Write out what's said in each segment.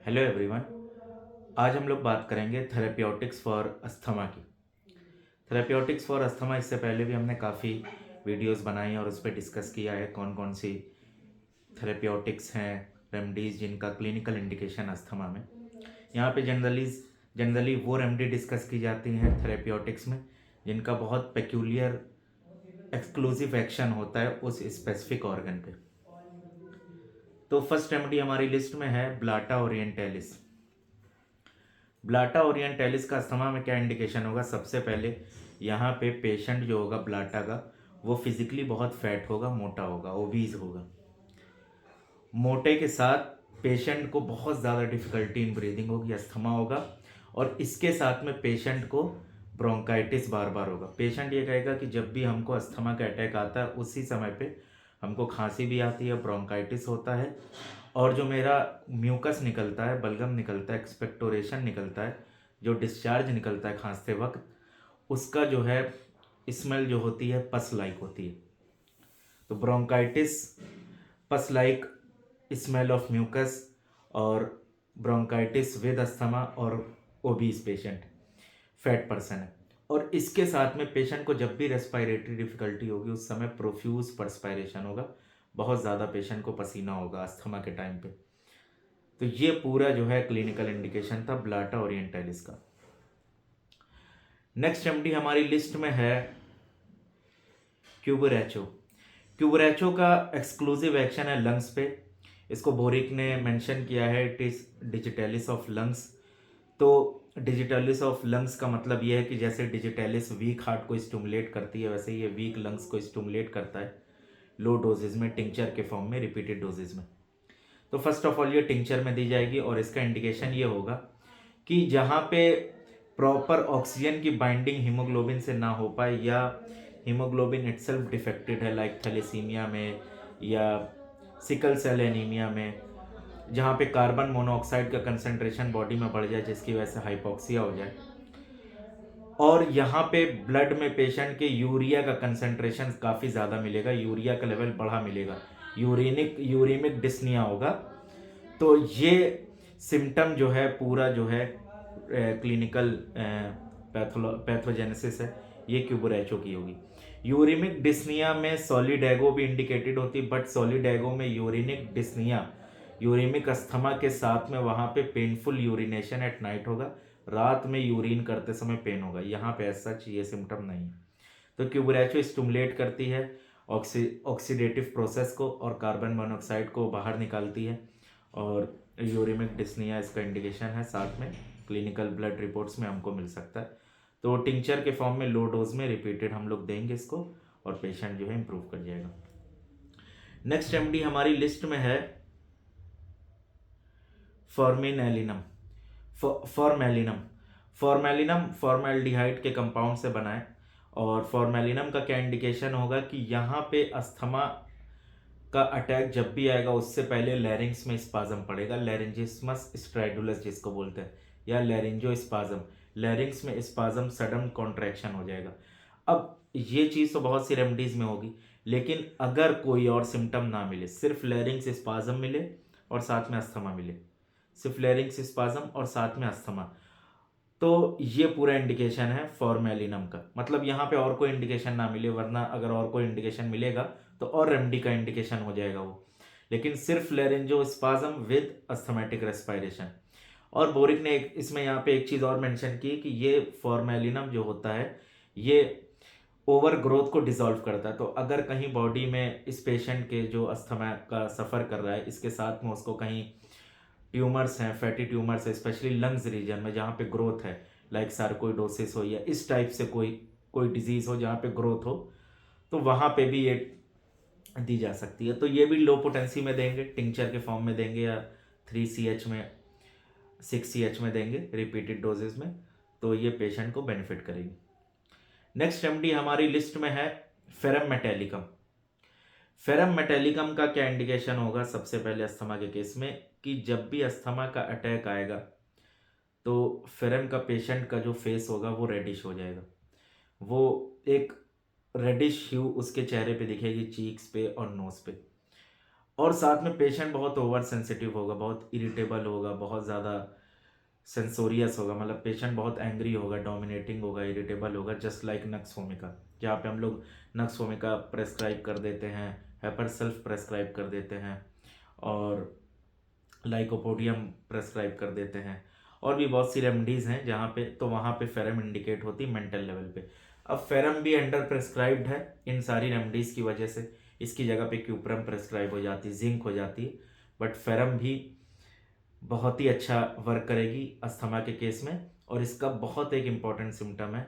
Hello everyone. आज हम लोग बात करेंगे थेरेप्यूटिक्स फॉर अस्थमा की। थेरेप्यूटिक्स फॉर अस्थमा, इससे पहले भी हमने काफ़ी वीडियोस बनाई हैं और उस पर डिस्कस किया है कौन कौन सी थेरेप्यूटिक्स हैं, रेमडीज़ जिनका क्लिनिकल इंडिकेशन अस्थमा में। यहाँ पे जनरली वो रेमडी डिस्कस की जाती हैं थेरेप्यूटिक्स में जिनका बहुत पेक्यूलियर एक्सक्लूसिव एक्शन होता है उस स्पेसिफिक ऑर्गन पे। तो फर्स्ट रेमेडी हमारी लिस्ट में है ब्लाटा ओरिएंटेलिस। ब्लाटा ओरिएंटेलिस का अस्थमा में क्या इंडिकेशन होगा? सबसे पहले यहाँ पे पेशेंट जो होगा ब्लाटा का, वो फिजिकली बहुत फैट होगा, मोटा होगा, ओबीज होगा। मोटे के साथ पेशेंट को बहुत ज़्यादा डिफिकल्टी इन ब्रीदिंग होगी, अस्थमा होगा। और इसके साथ में पेशेंट को ब्रोंकाइटिस बार बार होगा। पेशेंट ये कहेगा कि जब भी हमको अस्थमा का अटैक आता है उसी समय पे हमको खांसी भी आती है, ब्रोंकाइटिस होता है, और जो मेरा म्यूकस निकलता है, बलगम निकलता है, एक्सपेक्टोरेशन निकलता है, जो डिस्चार्ज निकलता है खांसते वक्त, उसका जो है स्मेल जो होती है पस लाइक होती है। तो bronchitis, pus like smell of mucus, और ब्रोंकाइटिस विद अस्थमा और ओबीस पेशेंट, फैट पर्सन है। और इसके साथ में पेशेंट को जब भी रेस्पिरेटरी डिफिकल्टी होगी उस समय प्रोफ्यूज परस्पायरेशन होगा, बहुत ज़्यादा पेशेंट को पसीना होगा अस्थमा के टाइम पे। तो ये पूरा जो है क्लिनिकल इंडिकेशन था ब्लाटा ओरिएंटालिस का। नेक्स्ट रेमेडी हमारी लिस्ट में है क्यूबरेचो। क्यूबरेचो का एक्सक्लूसिव एक्शन है लंग्स पे। इसको बोरिक ने मेंशन किया है, it is digitalis of lungs. तो डिजिटलिस ऑफ लंग्स का मतलब यह है कि जैसे डिजिटलिस वीक हार्ट को स्टिमुलेट करती है, वैसे ये वीक लंग्स को स्टिमुलेट करता है लो डोजेज में, टिंचर के फॉर्म में, रिपीटेड डोजेज में। तो फर्स्ट ऑफ ऑल ये टिंचर में दी जाएगी और इसका इंडिकेशन ये होगा कि जहाँ पे प्रॉपर ऑक्सीजन की बाइंडिंग हीमोग्लोबिन से ना हो पाए, या हीमोग्लोबिन इटसेल्फ डिफेक्टेड है, लाइक थैलेसीमिया में या सिकल सेल एनीमिया में, जहाँ पे कार्बन मोनोऑक्साइड का कंसंट्रेशन बॉडी में बढ़ जाए जिसकी वजह से हाइपोक्सिया हो जाए, और यहाँ पे ब्लड में पेशेंट के यूरिया का कंसंट्रेशन काफ़ी ज़्यादा मिलेगा, यूरिया का लेवल बढ़ा मिलेगा, यूरिमिक डिस्निया होगा। तो ये सिम्टम जो है पूरा जो है क्लिनिकल पैथोजेनेसिस है, ये क्यूबरेचो की होगी। यूरिमिक डिस्निया में सॉलिडेगो भी इंडिकेटेड होती, बट सॉलिडेगो में यूरिनिक डिस्निया, यूरिमिक अस्थमा के साथ में वहाँ पे पेनफुल यूरिनेशन एट नाइट होगा, रात में यूरिन करते समय पेन होगा। यहाँ पे एज सच ये सिम्टम नहीं है। तो क्यूबरेचो स्टिमुलेट करती है ऑक्सीडेटिव प्रोसेस को और कार्बन मोनोऑक्साइड को बाहर निकालती है, और यूरिमिक डिस्निया इसका इंडिकेशन है, साथ में क्लिनिकल ब्लड रिपोर्ट्स में हमको मिल सकता है। तो टिंचर के फॉर्म में लो डोज में रिपीटेड हम लोग देंगे इसको, और पेशेंट जो है इम्प्रूव कर जाएगा। नेक्स्ट रेमेडी हमारी लिस्ट में है फॉर्मिनेलिनम। फॉर्मेलिनम फॉर्मेलिनम फॉर्मेल्डिहाइड के कंपाउंड से बना है। और फॉर्मेलिनम का क्या इंडिकेशन होगा कि यहाँ पे अस्थमा का अटैक जब भी आएगा उससे पहले लैरिंग्स में स्पाज्म पड़ेगा, लैरिंजिस्मस स्ट्राइडुलस जिसको बोलते हैं, या लैरिंजो स्पाज्म, लैरिंग्स में स्पाज्म, सडन कॉन्ट्रैक्शन हो जाएगा। अब ये चीज़ तो बहुत सी रेमडीज में होगी, लेकिन अगर कोई और सिम्टम ना मिले, सिर्फ लैरिंग्स स्पाज्म मिले और साथ में अस्थमा मिले, सिर्फ लैरिंग्स स्पाज्म और साथ में अस्थमा, तो ये पूरा इंडिकेशन है फॉर्मेलिनम का। मतलब यहाँ पे और कोई इंडिकेशन ना मिले, वरना अगर और कोई इंडिकेशन मिलेगा तो और रेमडी का इंडिकेशन हो जाएगा वो, लेकिन सिर्फ लेरेंजोस्पाज्म विद अस्थमेटिक रेस्पिरेशन। और बोरिक ने इसमें यहाँ पे एक चीज़ और मेंशन की कि ये फॉर्मेलिनम जो होता है ये ओवर ग्रोथ को डिसॉल्व करता है। तो अगर कहीं बॉडी में इस पेशेंट के जो अस्थमा का सफ़र कर रहा है, इसके साथ में उसको कहीं ट्यूमर्स हैं, फैटी ट्यूमर्स है, स्पेशली लंग्स रीजन में जहाँ पे ग्रोथ है, लाइक सार्कोइडोसिस हो या इस टाइप से कोई कोई डिजीज़ हो जहाँ पे ग्रोथ हो, तो वहाँ पे भी ये दी जा सकती है। तो ये भी लो पोटेंसी में देंगे, टिंचर के फॉर्म में देंगे, या 3 CH में, 6 CH में देंगे रिपीटेड डोजेज में, तो ये पेशेंट को बेनिफिट करेगी। नेक्स्ट रेमेडी हमारी लिस्ट में है फेरम मेटेलिकम। फेरम मेटेलिकम का क्या इंडिकेशन होगा? सबसे पहले अस्थमा के केस में कि जब भी अस्थमा का अटैक आएगा तो फेरम का पेशेंट का जो फेस होगा वो रेडिश हो जाएगा, वो एक रेडिश ह्यू उसके चेहरे पे दिखेगी, चीक्स पे और नोज पे। और साथ में पेशेंट बहुत ओवर सेंसिटिव होगा, बहुत इरिटेबल होगा, बहुत ज़्यादा सेंसोरियस होगा, मतलब पेशेंट बहुत एंग्री होगा, डोमिनेटिंग होगा, इरिटेबल होगा, जस्ट लाइक नक्स वोमिका, जहाँ पे हम लोग नक्स वोमिका प्रेस्क्राइब कर देते हैं, हेपर सेल्फ प्रेस्क्राइब कर देते हैं, और लाइकोपोडियम प्रेस्क्राइब कर देते हैं, और भी बहुत सी रेमडीज़ हैं जहाँ पे, तो वहाँ पे फेरम इंडिकेट होती मेंटल लेवल पे। अब फेरम भी अंडर प्रेस्क्राइब्ड है इन सारी रेमडीज़ की वजह से, इसकी जगह पे क्यूप्रम प्रेस्क्राइब हो जाती, जिंक हो जाती है, बट फेरम भी बहुत ही अच्छा वर्क करेगी अस्थमा के केस में। और इसका बहुत एक इम्पॉर्टेंट सिम्टम है,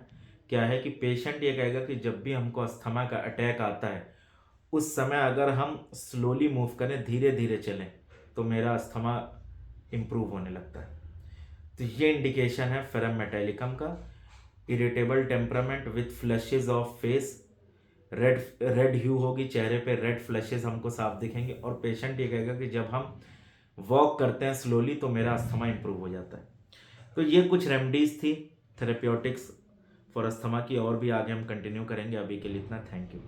क्या है कि पेशेंट ये कहेगा कि जब भी हमको अस्थमा का अटैक आता है, उस समय अगर हम स्लोली मूव करें, धीरे धीरे चलें, तो मेरा अस्थमा इम्प्रूव होने लगता है। तो ये इंडिकेशन है फेरम मेटालिकम का। Irritable temperament with flashes of face, red red hue होगी चेहरे पे, रेड फ्लैशेस हमको साफ दिखेंगे, और पेशेंट ये कहेगा कि जब हम वॉक करते हैं स्लोली तो मेरा अस्थमा इंप्रूव हो जाता है। तो ये कुछ रेमडीज थी थेरेप्यूटिक्स फॉर अस्थमा की, और भी आगे हम कंटिन्यू करेंगे। अभी के लिए इतना, थैंक यू।